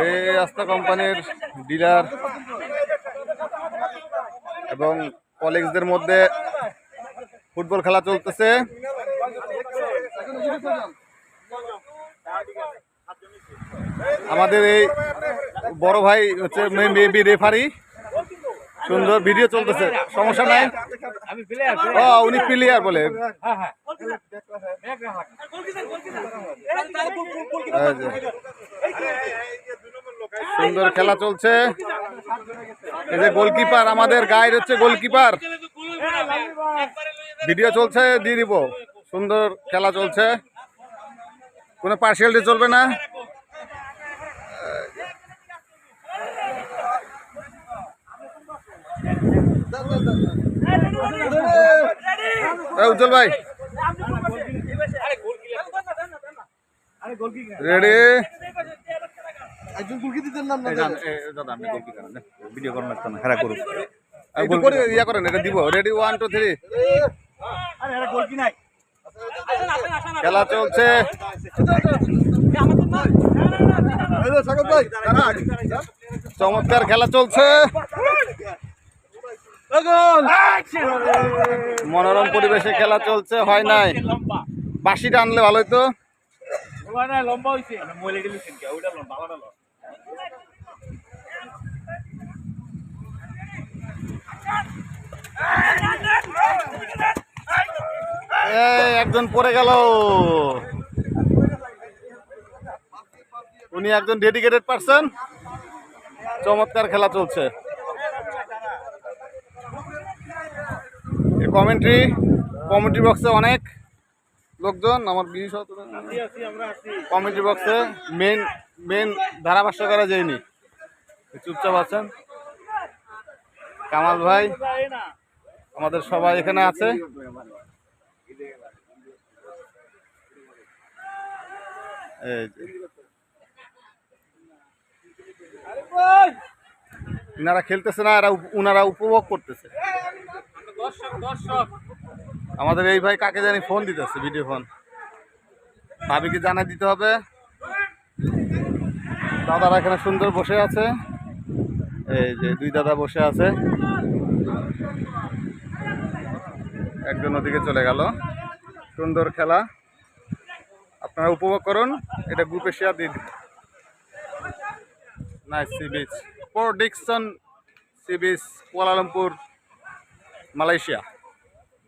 এই আস্থা কোম্পানির ডিলার এবং কলিগসদের মধ্যে ফুটবল খেলা চলতেছে। আমাদের এই বড় ভাই হচ্ছে মেবি রেফারি। সুন্দর ভিডিও চলতেছে, সমস্যা নাই। ও উনি প্লেয়ার বলে। সুন্দর খেলা চলছে। এই যে গোলকিপার, আমাদের গাইড হচ্ছে গোলকিপার। ভিডিও চলছে, দিয়ে দিব। সুন্দর খেলা চলছে, কোনো পার্সিয়ালিটি চলবে না। উজ্জ্বল ভাই রেডি? ভিডিও করেন না, খেলা করুন, ইয়া করেন, এটা দিব। রেডি 1 2 3। খেলা চলছে, চমৎকার খেলা চলছে, মনোরম পরিবেশে খেলা চলছে। হয় নাই, বাঁশিটা আনলে ভালো হইতো। একজন পড়ে গেল, উনি একজন ডেডিকেটেড পারসন। চমৎকার খেলা চলছে। কমেন্ট্রি বক্সে অনেক লোকজন, আমার কমেন্ট্রি বক্সে মেন ধারাভাষ্যকারা যায়নি, চুপচাপ আছেন। কামাল ভাই, আমাদের সবাই এখানে আছে। ইনারা খেলতেছে না, উনারা উপভোগ করতেছে। আমাদের এই ভাই কাকে জানি ফোন দিতেছে, ভিডিও ফোন। ভাবিকে জানাই দিতে হবে। দাদারা এখানে সুন্দর বসে আছে, এই যে 2 দাদা বসে আছে। একজন ওদিকে চলে গেল। সুন্দর খেলা, আপনারা উপভোগ করুন। এটা গ্রুপে শেয়ার দিয়ে দিন। Nice sea beach, Port Dickson sea beach, Kuala Lumpur, Malaysia.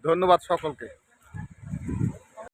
ধন্যবাদ সকলকে।